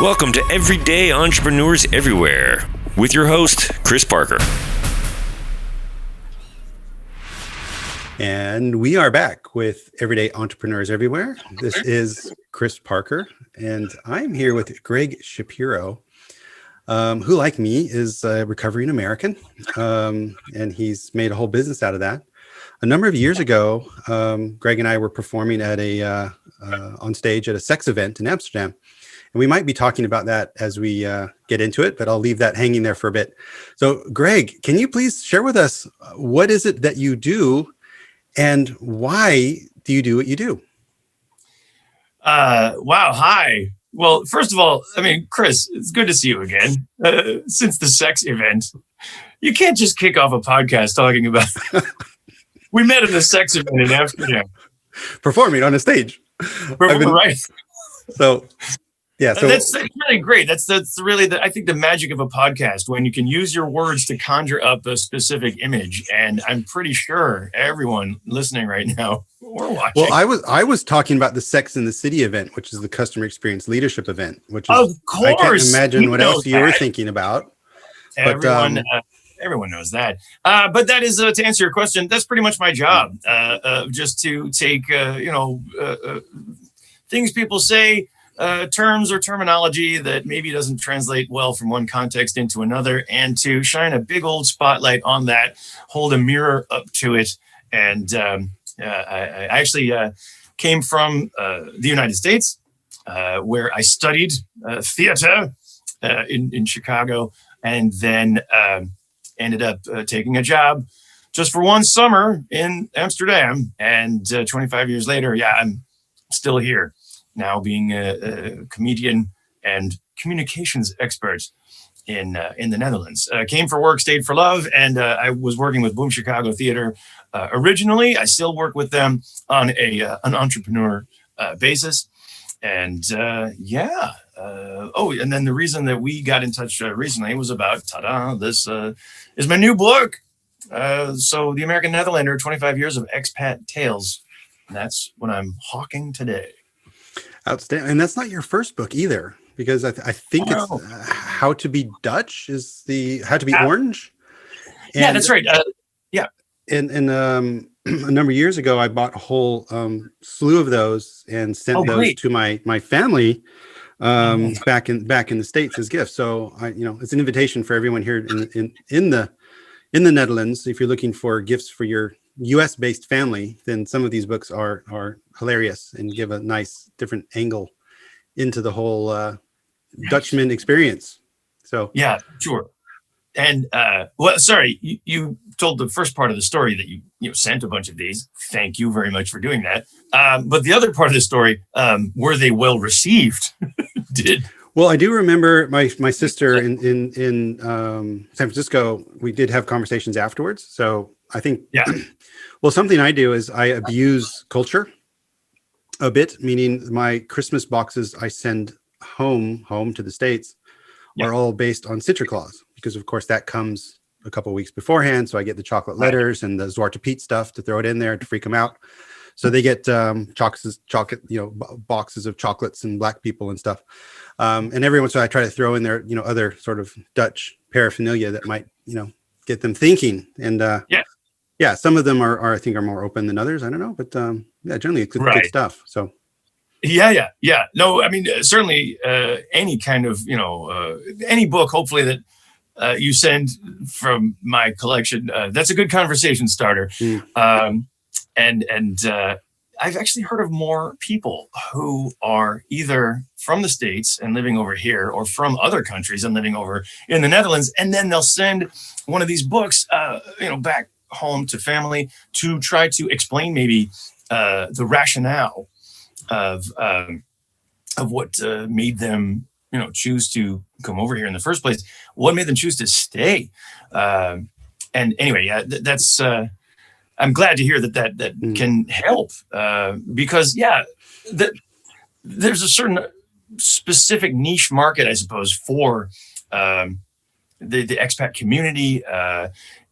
Welcome to Everyday Entrepreneurs Everywhere with your host, Chris Parker. And we are back with Everyday Entrepreneurs Everywhere. This is Chris Parker, and I'm here with Greg Shapiro, who, like me, is a recovering American, and he's made a whole business out of that. A number of years ago, Greg and I were performing at on stage at a sex event in Amsterdam. And we might be talking about that as we get into it, but I'll leave that hanging there for a bit. So, Greg, can you please share with us what is it that you do and why do you do what you do? Wow. Hi. Well, first of all, Chris, it's good to see you again. Since the sex event, you can't just kick off a podcast talking about we met at a sex event in Amsterdam. Performing on a stage. Right. So... yeah, so that's really great. That's really I think the magic of a podcast, when you can use your words to conjure up a specific image. And I'm pretty sure everyone listening right now or watching. Well, I was talking about the Sex in the City event, which is the customer experience leadership event, which is, of course, I can't imagine what else you were thinking about. Everyone knows that. But that is to answer your question. That's pretty much my job. Just to take things people say. Terms or terminology that maybe doesn't translate well from one context into another, and to shine a big old spotlight on that, hold a mirror up to it. And I actually came from the United States, where I studied theater in Chicago, and then ended up taking a job just for one summer in Amsterdam. And 25 years later, I'm still here. Now being a comedian and communications expert in the Netherlands. Came for work, stayed for love, and I was working with Boom Chicago Theater originally. I still work with them on an entrepreneur basis. And and then the reason that we got in touch recently was about, this is my new book. So The American Netherlander, 25 Years of Expat Tales. And that's what I'm hawking today. Outstanding. And that's not your first book either, because I think it's How to Be Dutch is How to Be Orange. And, that's right. And a number of years ago, I bought a whole slew of those and sent those to my family back in the States as gifts. So it's an invitation for everyone here in the Netherlands. If you're looking for gifts for your U.S. based family, then some of these books are hilarious and give a nice different angle into the whole Dutchman experience. So yeah, sure. And you told the first part of the story that you sent a bunch of these. Thank you very much for doing that. But the other part of the story, were they well received? Well, I do remember my sister in San Francisco. We did have conversations afterwards. So I think, well, something I do is I abuse culture a bit, meaning my Christmas boxes I send home to the States are all based on Sinterklaas, because of course that comes a couple of weeks beforehand. So I get the chocolate letters and the Zwarte Piet stuff to throw it in there to freak them out. So they get boxes of chocolates and black people and stuff. And every once in a while I try to throw in there, other sort of Dutch paraphernalia that might, get them thinking. And some of them are I think are more open than others. I don't know, but generally it's good stuff. So. Yeah. No, certainly any kind of, any book, hopefully that you send from my collection, that's a good conversation starter. And I've actually heard of more people who are either from the States and living over here, or from other countries and living over in the Netherlands. And then they'll send one of these books, back home to family to try to explain maybe the rationale of what made them, choose to come over here in the first place. What made them choose to stay? And anyway, that's. I'm glad to hear that can help because there's a certain specific niche market, I suppose, for the expat community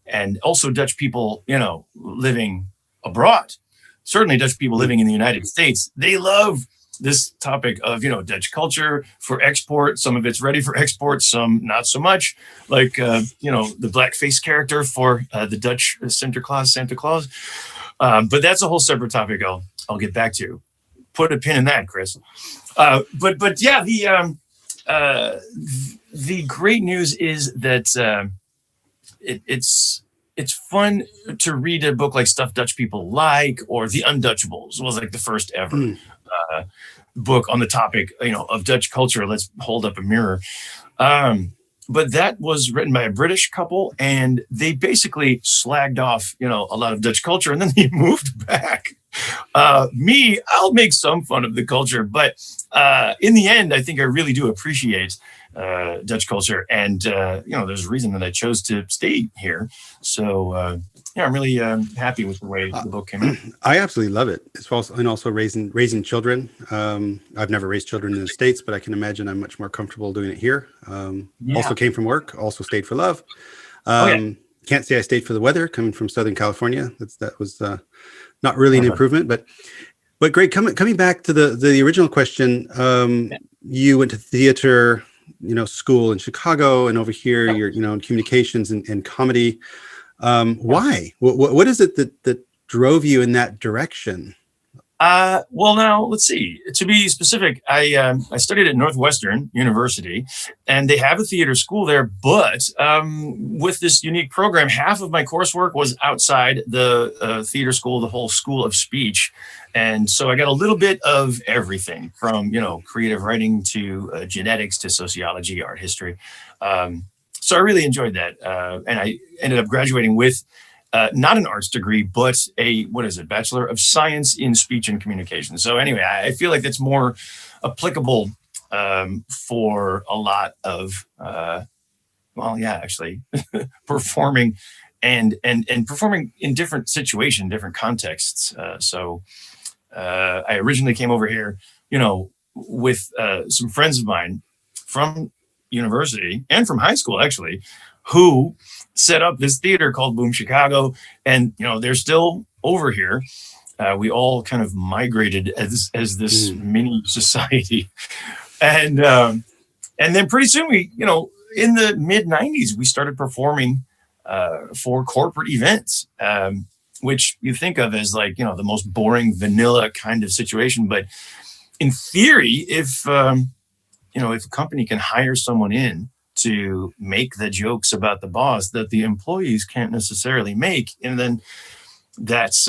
and also Dutch people, living abroad. Certainly Dutch people living in the United States, they love this topic of, Dutch culture for export. Some of it's ready for export, some not so much. Like, the blackface character for the Dutch Santa Claus. But that's a whole separate topic. I'll get back to. Put a pin in that, Chris. But yeah, the great news is that it's fun to read a book like Stuff Dutch People Like, or The Undutchables was like the first ever book on the topic, of Dutch culture. Let's hold up a mirror. But that was written by a British couple, and they basically slagged off, a lot of Dutch culture, and then they moved back. I'll make some fun of the culture, but in the end, I think I really do appreciate Dutch culture, and there's a reason that I chose to stay here. So I'm really happy with the way the book came out. I absolutely love it. It's also raising children. I've never raised children in the States, but I can imagine I'm much more comfortable doing it here. Also came from work, also stayed for love. Can't say I stayed for the weather, coming from Southern California. That was not really an improvement, but great. Coming back to the original question, you went to theater, school in Chicago, and over here you're, in communications and comedy. Why? What is it that drove you in that direction? Well, now let's see. To be specific, I studied at Northwestern University, and they have a theater school there. But with this unique program, half of my coursework was outside the theater school, the whole School of Speech, and so I got a little bit of everything from creative writing to genetics to sociology, art history. So I really enjoyed that, and I ended up graduating with. Not an arts degree, but a Bachelor of Science in Speech and Communication. So anyway, I feel like that's more applicable for a lot of, performing and performing in different situations, different contexts. So I originally came over here, with some friends of mine from university and from high school, actually, who set up this theater called Boom Chicago, and they're still over here. We all kind of migrated as this mini society, and then pretty soon we, in the mid '90s, we started performing for corporate events, which you think of as like the most boring vanilla kind of situation, but in theory, if a company can hire someone in to make the jokes about the boss that the employees can't necessarily make, and then that's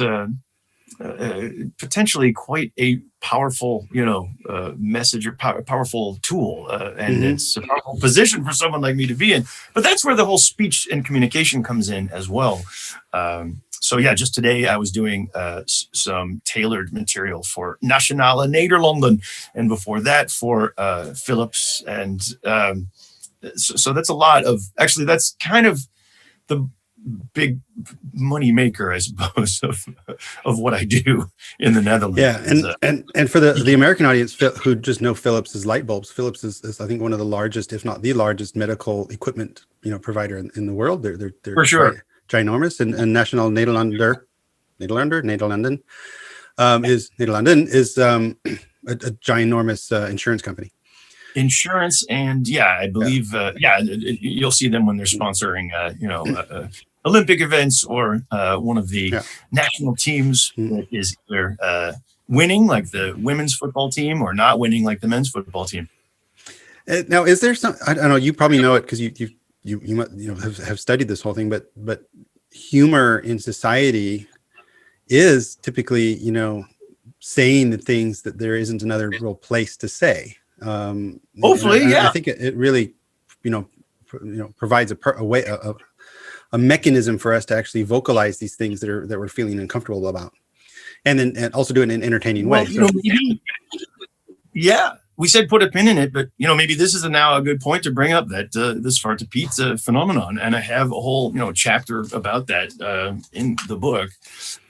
potentially quite a powerful, message or powerful tool, and it's a powerful position for someone like me to be in. But that's where the whole speech and communication comes in as well. So yeah, just today I was doing some tailored material for Nationale Nederlanden, and before that for Philips, and so that's a lot of, actually, that's kind of the big money maker, I suppose, of what I do in the Netherlands. Yeah, and for the American audience who just know Philips as light bulbs, Philips is I think one of the largest, if not the largest, medical equipment provider in the world. They're for sure ginormous, and Nationale Nederlanden is a ginormous insurance company. Insurance, and I believe you'll see them when they're sponsoring Olympic events or one of the national teams that is either winning, like the women's football team, or not winning, like the men's football team. Now, is there some? I don't know. You probably know it because you have studied this whole thing. But humor in society is typically saying the things that there isn't another real place to say. Hopefully, I think it really, provides a mechanism for us to actually vocalize these things that we're feeling uncomfortable about, and also do it in an entertaining way. We said put a pin in it, but maybe this is now a good point to bring up that the Zwarte Piet phenomenon, and I have a whole chapter about that in the book,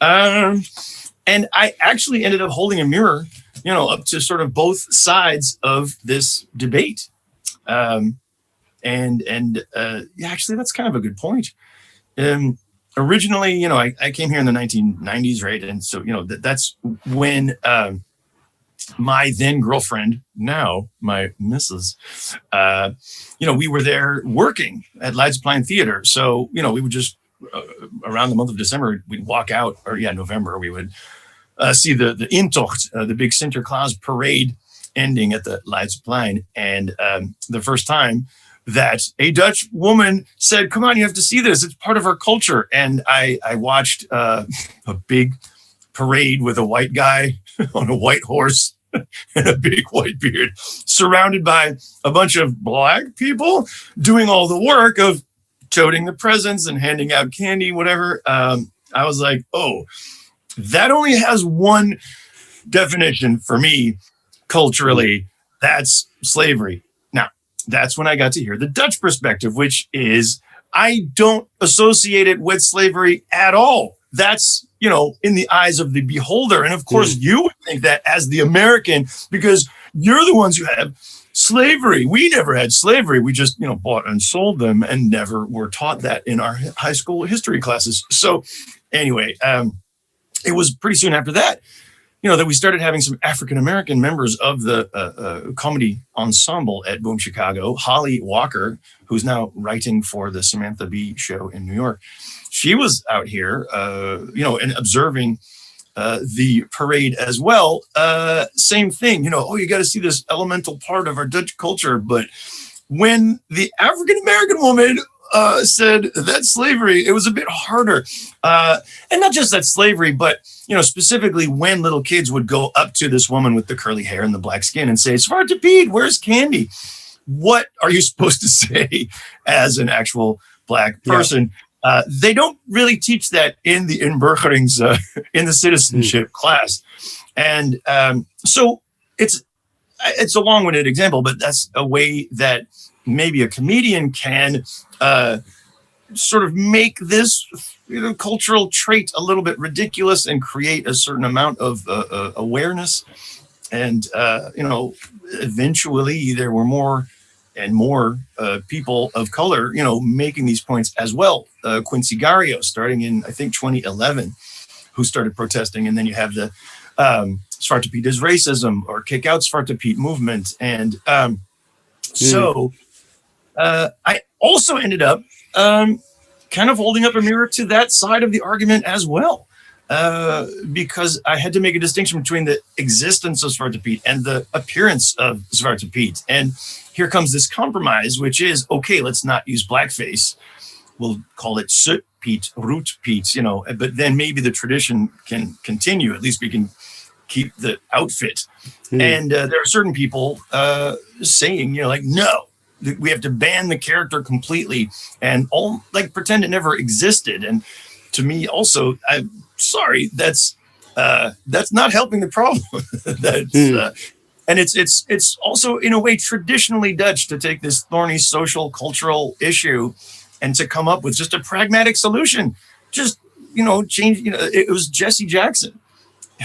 and I actually ended up holding a mirror up to sort of both sides of this debate. Actually, that's kind of a good point. Originally, I came here in the 1990s, right? And so, that's when my then girlfriend, now my missus, we were there working at Leidseplein Theater. So, we would just, around the month of December, we'd walk out, or November, we would see the Intocht, the big Sinterklaas parade ending at the Leidseplein. And the first time that a Dutch woman said, "Come on, you have to see this. It's part of our culture." And I watched a big parade with a white guy on a white horse and a big white beard, surrounded by a bunch of black people doing all the work of toting the presents and handing out candy, whatever. I was like, oh, that only has one definition for me culturally. That's slavery. Now, that's when I got to hear the Dutch perspective, which is I don't associate it with slavery at all. That's, in the eyes of the beholder. And of course, you would think that as the American, because you're the ones who have slavery. We never had slavery. We just, bought and sold them and never were taught that in our high school history classes. So anyway, it was pretty soon after that, that we started having some African-American members of the comedy ensemble at Boom Chicago. Holly Walker, who's now writing for the Samantha Bee show in New York. She was out here, and observing the parade as well. Same thing, you got to see this elemental part of our Dutch culture. But when the African-American woman said that's slavery, it was a bit harder. And not just that slavery, but, specifically when little kids would go up to this woman with the curly hair and the black skin and say, "Zwarte Piet, where's candy?" What are you supposed to say as an actual black person? Yeah. They don't really teach that in the inburgerings, in the citizenship class. And so it's a long-winded example, but that's a way that maybe a comedian can sort of make this cultural trait a little bit ridiculous and create a certain amount of awareness. And, eventually there were more and more people of color, making these points as well. Quincy Gario, starting in, I think, 2011, who started protesting. And then you have the Zwarte Piet is racism or Kick Out Zwarte Piet movement. And so I also ended up kind of holding up a mirror to that side of the argument as well. Because I had to make a distinction between the existence of Zwarte Piet and the appearance of Zwarte Piet. And here comes this compromise, which is, okay, let's not use blackface. We'll call it Soot Piet, Root Piet, but then maybe the tradition can continue. At least we can keep the outfit. And there are certain people saying, no, we have to ban the character completely and pretend it never existed. And to me also, I'm sorry, that's not helping the problem. And it's also in a way traditionally Dutch to take this thorny social cultural issue and to come up with just a pragmatic solution. Just, change, it was Jesse Jackson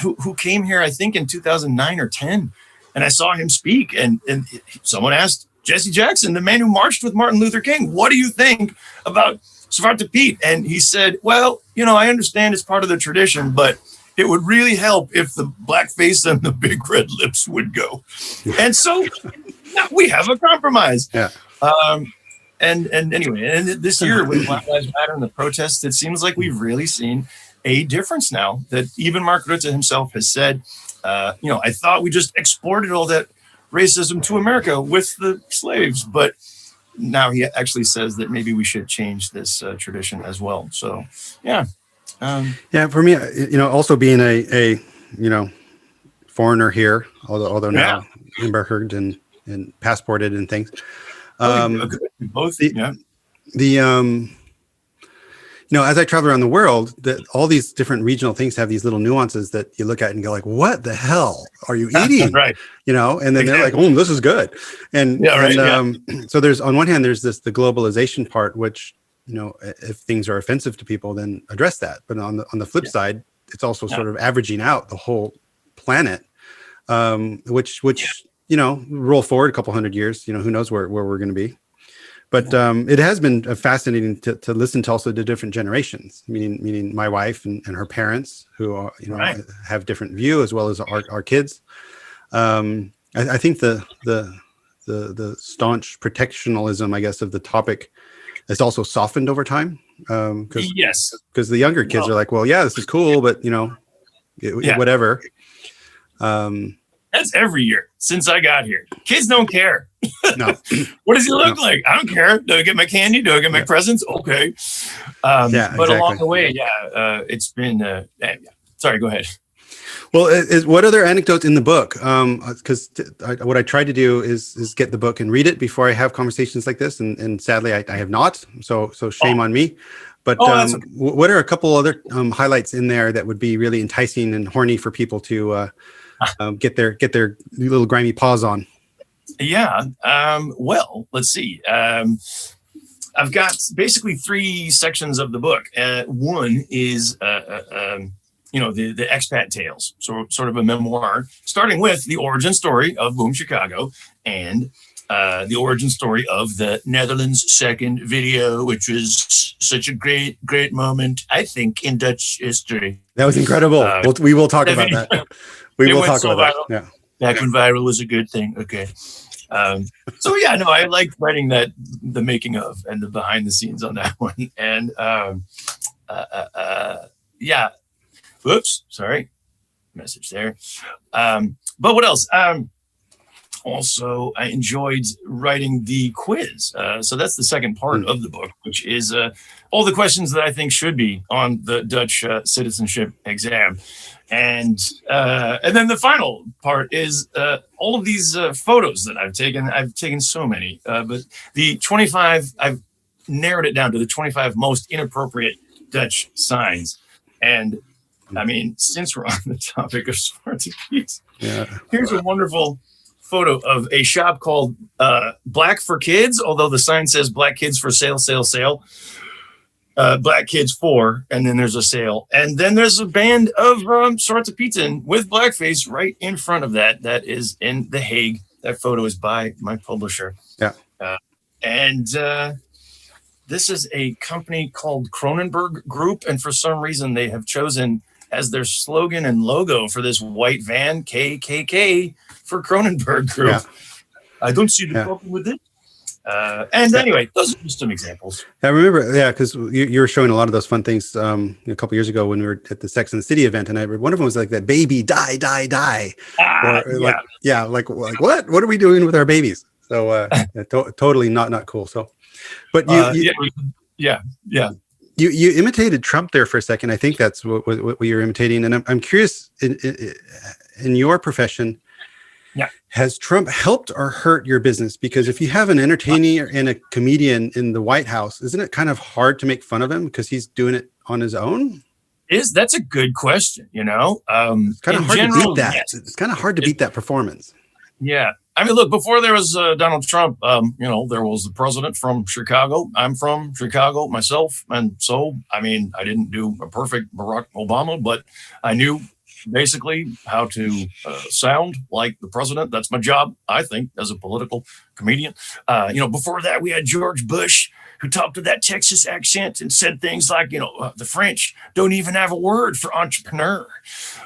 who came here, I think in 2009 or 10. And I saw him speak and someone asked Jesse Jackson, the man who marched with Martin Luther King, what do you think about Zwarte Piet? And he said, well, I understand it's part of the tradition, but it would really help if the blackface and the big red lips would go. And so now we have a compromise. Yeah. And anyway, and this year with Black Lives Matter and the protests, it seems like we've really seen a difference now that even Mark Rutte himself has said, I thought we just exported all that racism to America with the slaves, but now he actually says that maybe we should change this tradition as well. So, yeah. For me, also being a foreigner here, although now embarked and passported and things. Both. As I travel around the world, that all these different regional things have these little nuances that you look at and go like, what the hell are you eating? Right. And then they're like, oh, this is good. So there's, on one hand, there's the globalization part, which, if things are offensive to people, then address that. But on the flip side, it's also sort of averaging out the whole planet, which roll forward a couple hundred years, who knows where we're going to be. But it has been fascinating to listen to also the different generations, meaning my wife and her parents, who are, have different view, as well as our kids. I think the staunch protectionalism, I guess, of the topic has also softened over time. Yes. Because the younger kids are like, well, yeah, this is cool, but whatever. That's every year since I got here. Kids don't care. No. What does he look like? I don't care. Do I get my candy? Do I get my presents? Okay. But exactly. along the way, it's been. Sorry, go ahead. Well, what other anecdotes in the book? Because what I try to do is get the book and read it before I have conversations like this, and sadly, I have not. So shame on me. But okay. What are a couple other highlights in there that would be really enticing and horny for people to get their little grimy paws on? Yeah. Well, let's see. I've got basically 3 sections of the book. One is the expat tales, so sort of a memoir, starting with the origin story of Boom Chicago and the origin story of the Netherlands' second video, which was such a great moment, I think, in Dutch history. That was incredible. We will talk about that. We will talk about that. Yeah. Back when viral was a good thing. Okay. I like writing the making of and the behind the scenes on that one. And whoops, sorry, message there. But what else? Also, I enjoyed writing the quiz. So that's the second part of the book, which is all the questions that I think should be on the Dutch citizenship exam. And then the final part is all of these photos that I've taken. I've taken so many, but the 25, I've narrowed it down to the 25 most inappropriate Dutch signs. And I mean, since we're on the topic of Zwarte Piet, here's a wonderful photo of a shop called Black for Kids, although the sign says Black Kids for Sale, Sale, Sale. Black Kids for, and then there's a sale. And then there's a band of Zwarte Pieten with blackface right in front of that. That is in The Hague. That photo is by my publisher. Yeah. And this is a company called Kronenberg Group. And for some reason, they have chosen as their slogan and logo for this white van, KKK for Kronenberg Group. Yeah. I don't see the problem with it. Anyway, those are just some examples. I remember, because you were showing a lot of those fun things a couple years ago when we were at the Sex and the City event, and one of them was like that baby die. Like what? What are we doing with our babies? So totally not cool. So, but you imitated Trump there for a second. I think that's what you're imitating, and I'm curious in your profession. Yeah. Has Trump helped or hurt your business? Because if you have an entertainer and a comedian in the White House, isn't it kind of hard to make fun of him because he's doing it on his own? That's a good question. It's kind of hard to beat that. Yes. It's kind of hard to beat that performance. Yeah. I mean, look, before there was Donald Trump, there was the president from Chicago. I'm from Chicago myself. And so, I mean, I didn't do a perfect Barack Obama, but I knew basically how to sound like the president. That's my job, I think, as a political comedian. Before that, we had George Bush, who talked with that Texas accent and said things like, the French don't even have a word for entrepreneur.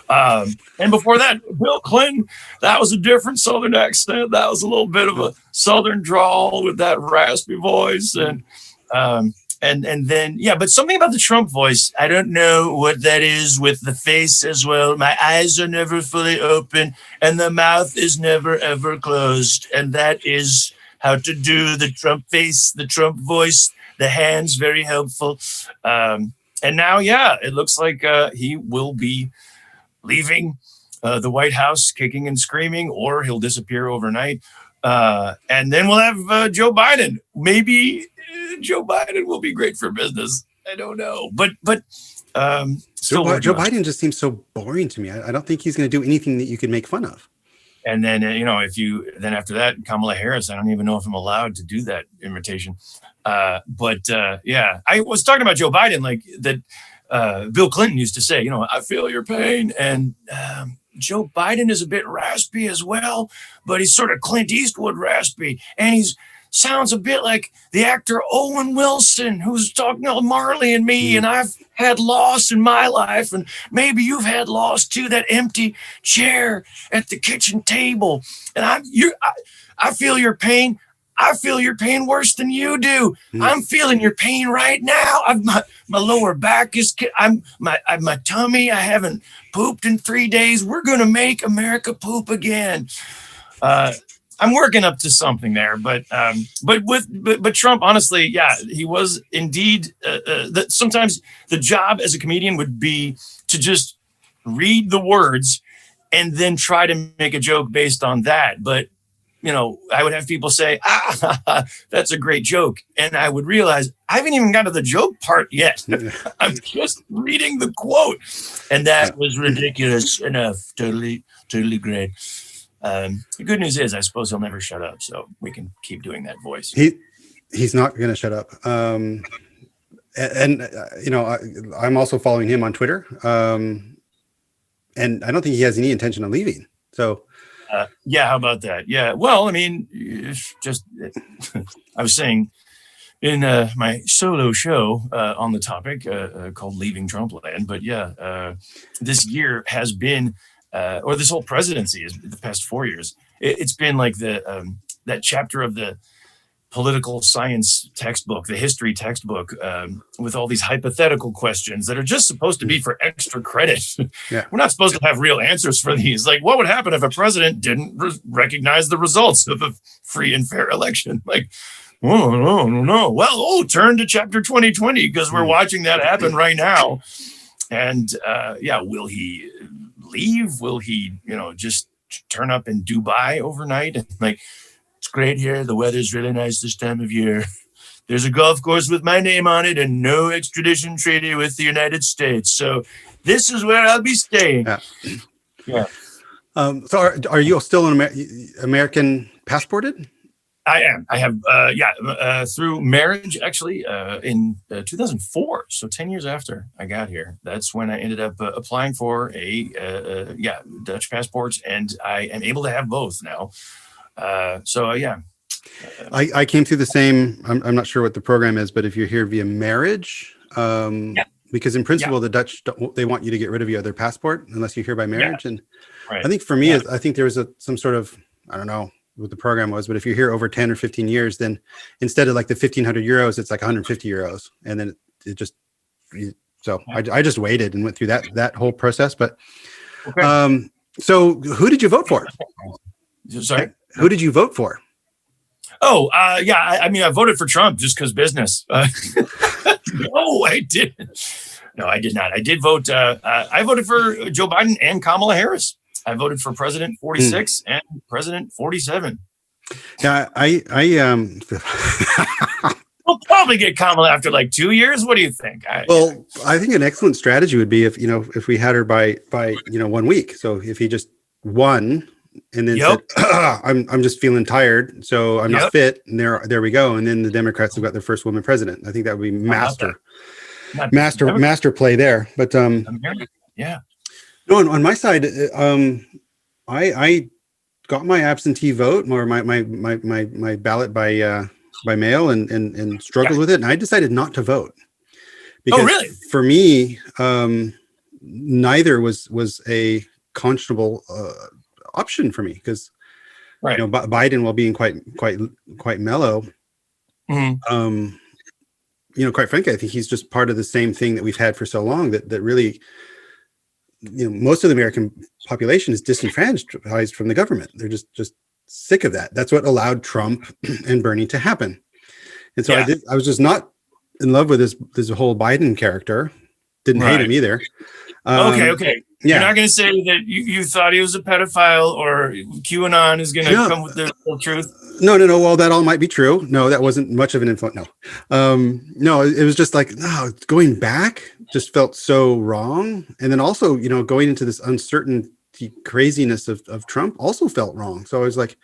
And before that, Bill Clinton, that was a different Southern accent. That was a little bit of a Southern drawl with that raspy voice. And then, but something about the Trump voice, I don't know what that is with the face as well. My eyes are never fully open and the mouth is never, ever closed. And that is how to do the Trump face, the Trump voice, the hands, very helpful. And now, it looks like he will be leaving the White House kicking and screaming, or he'll disappear overnight. And then we'll have Joe Biden. Maybe Joe Biden will be great for business. I don't know, but Joe Biden just seems so boring to me. I don't think he's going to do anything that you could make fun of. And then then after that, Kamala Harris. I don't even know if I'm allowed to do that invitation. I was talking about Joe Biden, like that. Bill Clinton used to say, I feel your pain, and Joe Biden is a bit raspy as well, but he's sort of Clint Eastwood raspy, and he's sounds a bit like the actor Owen Wilson, who's talking about Marley and Me, and I've had loss in my life, and maybe you've had loss too, that empty chair at the kitchen table. And I feel your pain. I feel your pain worse than you do. I'm feeling your pain right now. My lower back is, my tummy. I haven't pooped in 3 days. We're going to make America poop again. I'm working up to something there, but Trump, honestly, yeah, he was indeed, that sometimes the job as a comedian would be to just read the words and then try to make a joke based on that. But I would have people say, that's a great joke. And I would realize I haven't even got to the joke part yet. I'm just reading the quote. And that was ridiculous enough. Totally, totally great. The good news is, I suppose he'll never shut up. So we can keep doing that voice. He's not going to shut up. I'm also following him on Twitter. And I don't think he has any intention of leaving. So. Yeah, how about that? Yeah, well, I mean, it's just I was saying in my solo show on the topic called Leaving Trumpland, but yeah, this year has been, or this whole presidency is the past 4 years. It's been like that chapter of the political science textbook, the history textbook, with all these hypothetical questions that are just supposed to be for extra credit. Yeah. We're not supposed to have real answers for these. Like, what would happen if a president didn't recognize the results of a free and fair election? Like, no. Well, turn to chapter 2020 because we're watching that happen right now. And will he leave? Will he, just turn up in Dubai overnight? And like, it's great here. The weather's really nice this time of year. There's a golf course with my name on it and no extradition treaty with the United States. So this is where I'll be staying. Yeah. So are you still an American passported? I am. I have, through marriage, actually, in 2004. So 10 years after I got here, that's when I ended up applying for a Dutch passports, and I am able to have both now. I came through the same. I'm not sure what the program is, but if you're here via marriage, because in principle the Dutch they want you to get rid of your other passport unless you're here by marriage. And I think for me, I think there was some sort of, I don't know what the program was, but if you're here over 10 or 15 years, then instead of like the 1,500 euros, it's like 150 euros, and then it just. So I just waited and went through that whole process. But so who did you vote for? Sorry. Who did you vote for? I mean, I voted for Trump just because business. No, I didn't. No, I did not. I did vote. I voted for Joe Biden and Kamala Harris. I voted for President 46 and President 47. Yeah, We'll probably get Kamala after like 2 years. What do you think? I think an excellent strategy would be if we had her by 1 week. So if he just won and then said, I'm just feeling tired, so I'm not fit, and there we go. And then the Democrats have got their first woman president. I think that would be master play there. But no, on my side, I got my absentee vote or my ballot by mail and struggled with it, and I decided not to vote because for me, neither was a conscionable option for me because Biden, while being quite mellow, quite frankly, I think he's just part of the same thing that we've had for so long that really, most of the American population is disenfranchised from the government. They're just sick of that. That's what allowed Trump and Bernie to happen. And so I was just not in love with this whole Biden character. Didn't hate him either. Okay. You're not going to say that you thought he was a pedophile or QAnon is going to come with the full truth? No. Well, that all might be true. No, that wasn't much of an influence. No, it was just like, going back just felt so wrong. And then also, going into this uncertainty craziness of Trump also felt wrong. So I was like,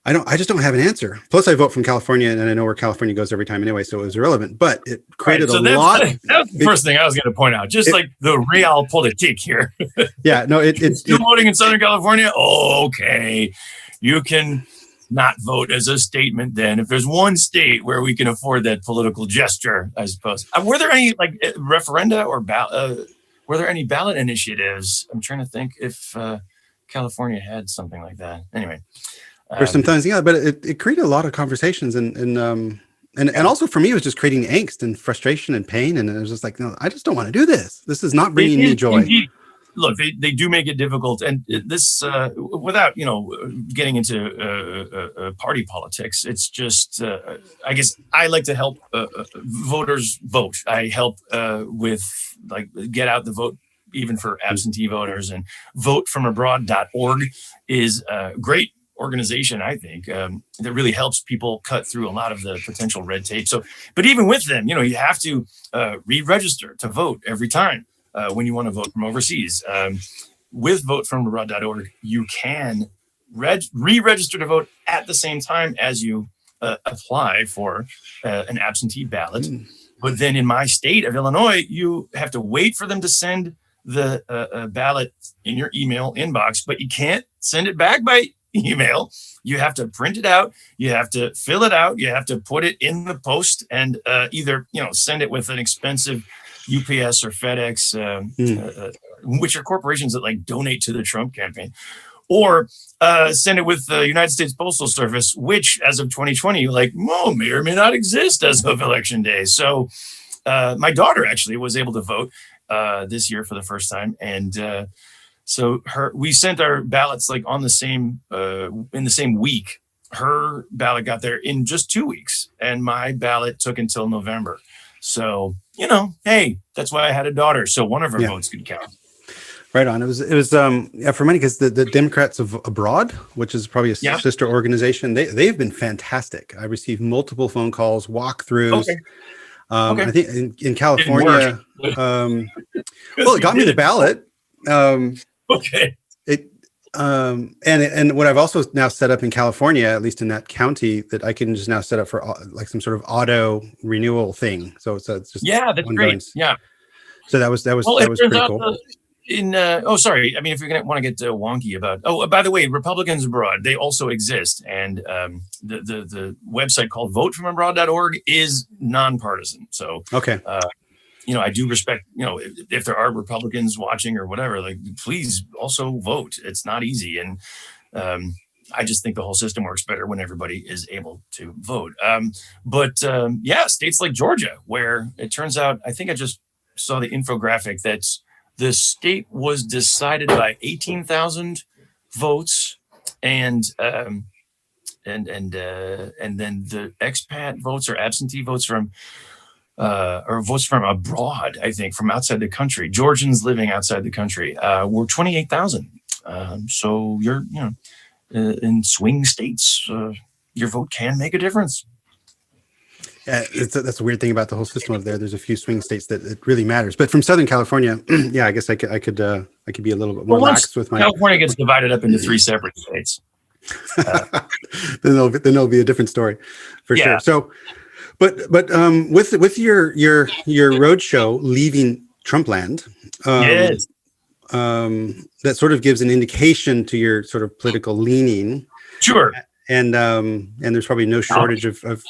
I just don't have an answer. Plus I vote from California and I know where California goes every time anyway, so it was irrelevant, but it created a lot. That's the first thing I was going to point out, like the realpolitik here. Yeah, no, it's still voting in Southern California. Oh, okay. You can not vote as a statement then. If there's one state where we can afford that political gesture, I suppose. Were there any like referenda or were there any ballot initiatives? I'm trying to think if California had something like that. Anyway. There's sometimes, yeah, but it created a lot of conversations and also for me, it was just creating angst and frustration and pain. And it was just like, no, I just don't want to do this. This is not bringing me joy. Indeed. Look, they do make it difficult, and this without getting into party politics. It's just I guess I like to help voters vote. I help with like get out the vote even for absentee voters, and votefromabroad.org is a great organization, I think, that really helps people cut through a lot of the potential red tape. So, but even with them, you have to re-register to vote every time. When you want to vote from overseas. With votefromabroad.org, you can re-register to vote at the same time as you apply for an absentee ballot. But then in my state of Illinois, you have to wait for them to send the ballot in your email inbox, but you can't send it back by email. You have to print it out. You have to fill it out. You have to put it in the post and either send it with an expensive UPS or FedEx, which are corporations that like donate to the Trump campaign, or send it with the United States Postal Service, which as of 2020, may or may not exist as of election day. So my daughter actually was able to vote this year for the first time. And so we sent our ballots like on the same, in the same week. Her ballot got there in just 2 weeks, and my ballot took until November. So, hey, that's why I had a daughter. So one of her votes could count. Right on. It was for many, because the Democrats of Abroad, which is probably a sister organization, they've been fantastic. I received multiple phone calls, walkthroughs. Okay. I think in California, it got me the ballot. Okay. And what I've also now set up in California, at least in that county, that I can just now set up for like some sort of auto renewal thing. So it's just that's great. Yeah. So that was pretty cool. Sorry. I mean, if you're going to want to get wonky about, by the way, Republicans Abroad, they also exist. And the website called votefromabroad.org is nonpartisan. So, okay. I do respect, if there are Republicans watching or whatever, please also vote. It's not easy. And I just think the whole system works better when everybody is able to vote. States like Georgia, where it turns out, I think I just saw the infographic that the state was decided by 18,000 votes, and then the expat votes or absentee votes from or votes from abroad, I think, from outside the country, Georgians living outside the country, were 28,000. So you're, in swing states, your vote can make a difference. Yeah, that's a weird thing about the whole system over there. There's a few swing states that it really matters. But from Southern California, I guess I could be a little bit more lax with my. California gets divided up into 3 separate states. Then there'll be a different story, for sure. So. But with your roadshow leaving Trumpland, that sort of gives an indication to your sort of political leaning. Sure. And there's probably no shortage of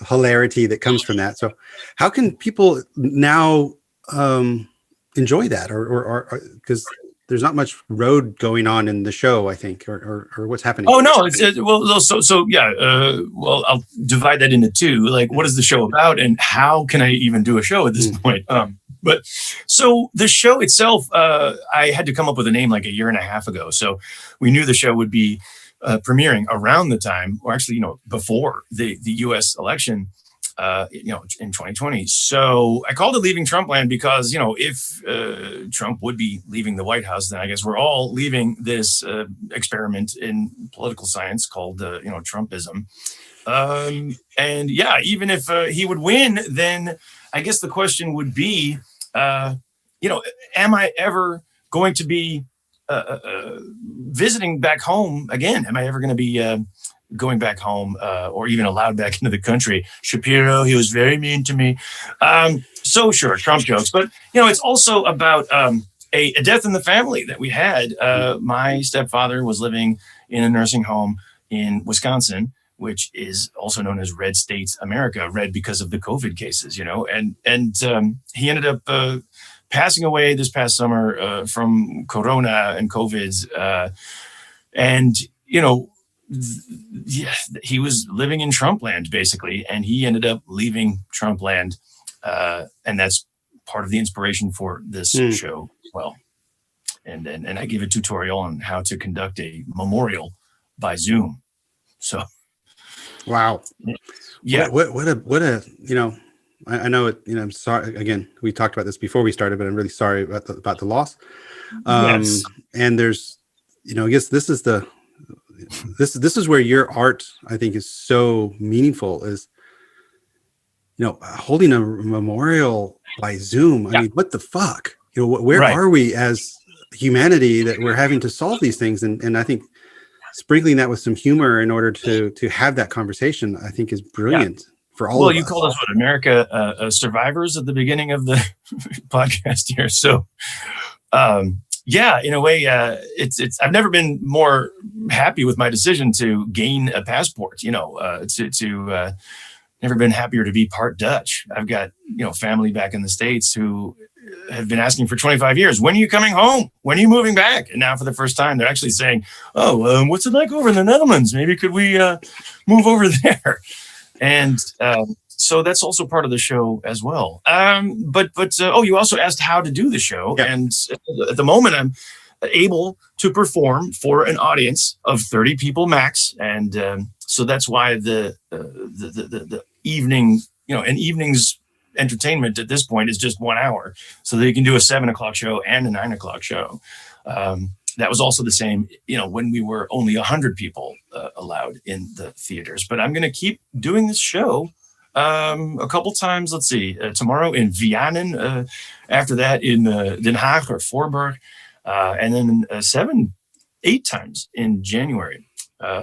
hilarity that comes from that. So how can people now enjoy that, or because there's not much road going on in the show, I think, or what's happening? Oh no, well, I'll divide that into 2. Like, what is the show about, and how can I even do a show at this point? But so the show itself, I had to come up with a name like a year and a half ago. So we knew the show would be premiering around the time, or actually, before the U.S. election. In 2020. So I called it Leaving Trumpland because, if Trump would be leaving the White House, then I guess we're all leaving this experiment in political science called, Trumpism. Even if he would win, then I guess the question would be, am I ever going to be visiting back home again? Am I ever going to be going back home or even allowed back into the country? Shapiro, he was very mean to me. So sure, Trump jokes, but it's also about a death in the family that we had. My stepfather was living in a nursing home in Wisconsin, which is also known as Red States America, red because of the COVID cases, and he ended up passing away this past summer from Corona and COVID. And, he was living in Trumpland, basically, and he ended up leaving Trumpland. And that's part of the inspiration for this show as well. And I gave a tutorial on how to conduct a memorial by Zoom. So, wow. Yeah. What a I know it, I'm sorry. Again, we talked about this before we started, but I'm really sorry about the loss. Yes. And there's, I guess this is where your art, I think, is so meaningful, is, holding a memorial by Zoom. I mean, what the fuck? Where are we as humanity that we're having to solve these things? And I think sprinkling that with some humor in order to have that conversation, I think, is brilliant for all of us. Well, you called us America survivors at the beginning of the podcast here. So, in a way, it's I've never been more happy with my decision to gain a passport. Never been happier to be part Dutch. I've got family back in the States who have been asking for 25 years, when are you coming home? When are you moving back? And now for the first time, they're actually saying, what's it like over in the Netherlands? Maybe could we move over there? And so that's also part of the show as well. But you also asked how to do the show. Yeah. And at the moment, I'm able to perform for an audience of 30 people max. And so that's why the evening, an evening's entertainment at this point is just 1 hour, so that you can do a 7:00 show and a 9:00 show. That was also the same, when we were only 100 people allowed in the theaters. But I'm going to keep doing this show a couple times. Let's see, tomorrow in Vianen, after that in Den Haag or Voorburg, and then 8 times in January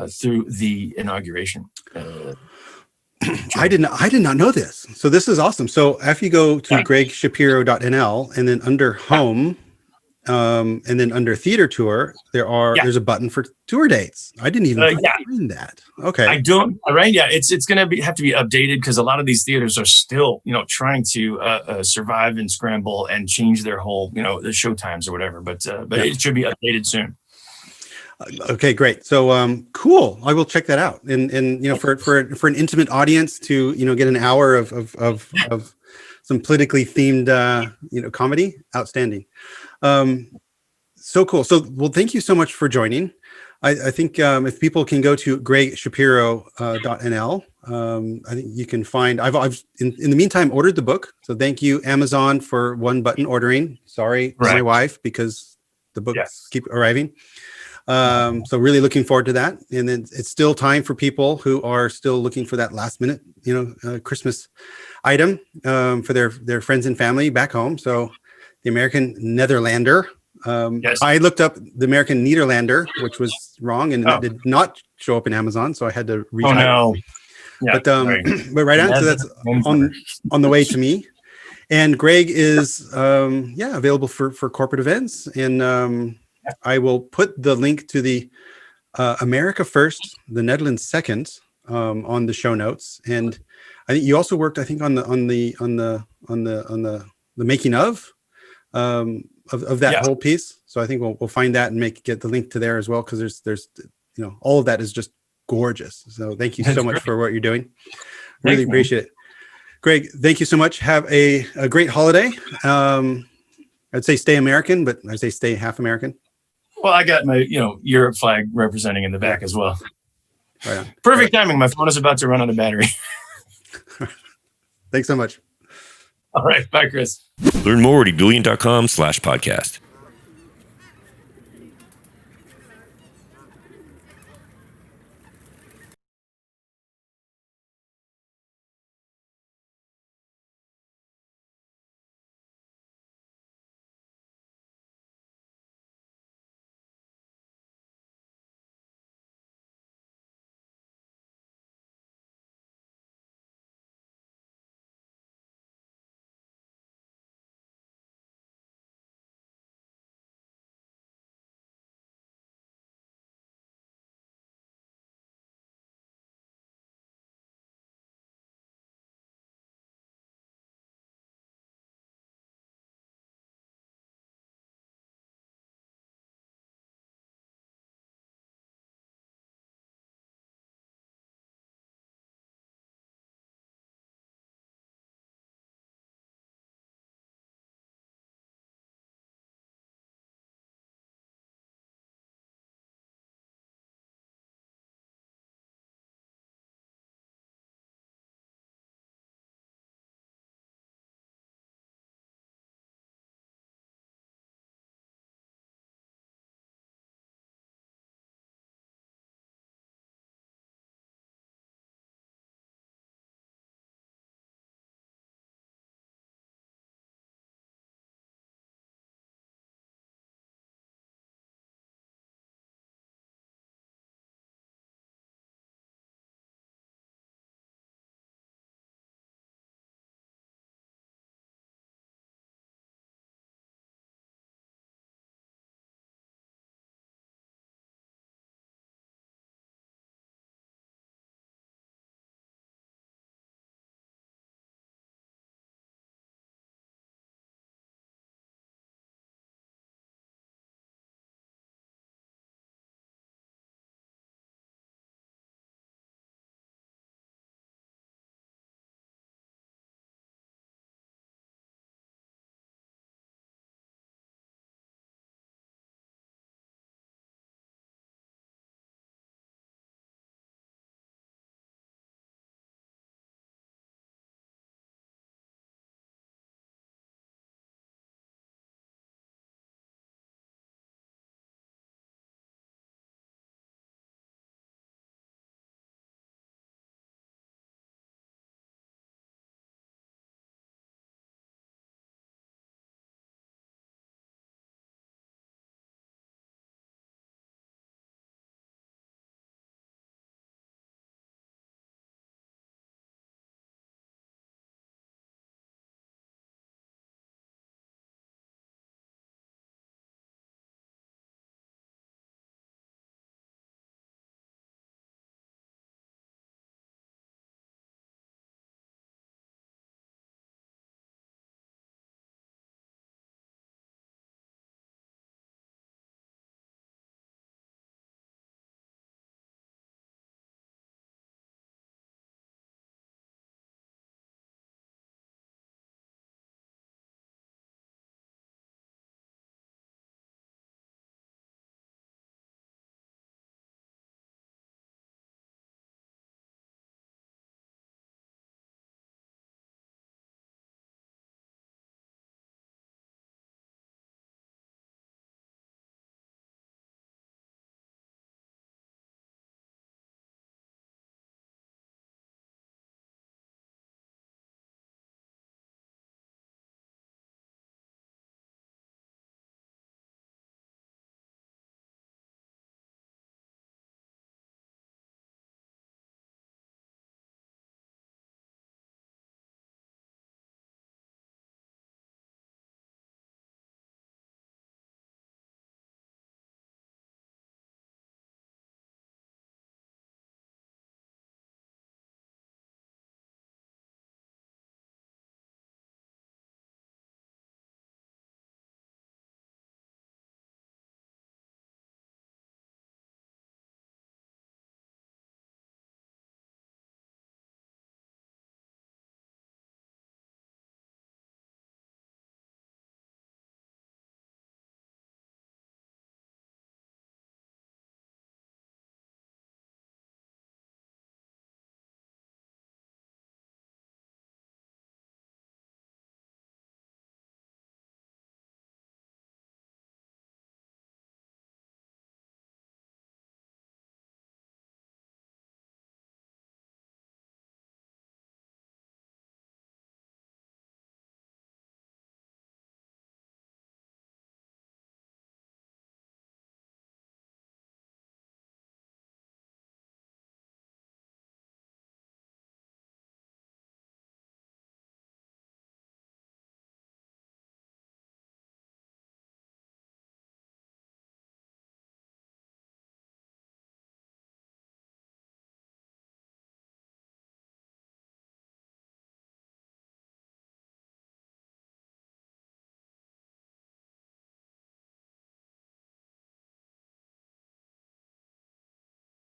through the inauguration. I did not know this. So this is awesome. So if you go to gregshapiro.nl and then under home, and then under theater tour, there's a button for tour dates. I didn't even find that. Okay. I don't. Right. Yeah. It's going to have to be updated because a lot of these theaters are still, trying to survive and scramble and change their whole, the show times or whatever. But it should be updated soon. Okay, great. So, cool. I will check that out. And for an intimate audience to, get an hour of some politically themed, comedy, outstanding. So cool. So, well, thank you so much for joining. I think if people can go to gregshapiro.nl, I think you can find. I've in the meantime ordered the book. So thank you, Amazon, for one button ordering. Sorry, my wife, because the books keep arriving. So really looking forward to that. And then it's still time for people who are still looking for that last minute, Christmas item for their friends and family back home. So the American Netherlander. I looked up the American Nederlander, which was wrong, and it did not show up in Amazon. So I had to retype. Oh no! Yeah, but right on. So that's on the way to me. And Greg is available for corporate events. And I will put the link to the America First, the Netherlands Second on the show notes. And I think you also worked, on the making of that whole piece. So I think we'll find that and get the link to there as well, because there's all of that is just gorgeous. So thank you so much for what you're doing. Really appreciate it. Greg, thank you so much. Have a great holiday. I'd say stay American, but I'd say stay half American. Well, I got my, Europe flag representing in the back as well. Right on. Perfect timing. My phone is about to run out of battery. Thanks so much. All right. Bye, Chris. Learn more at ebullient.com/podcast.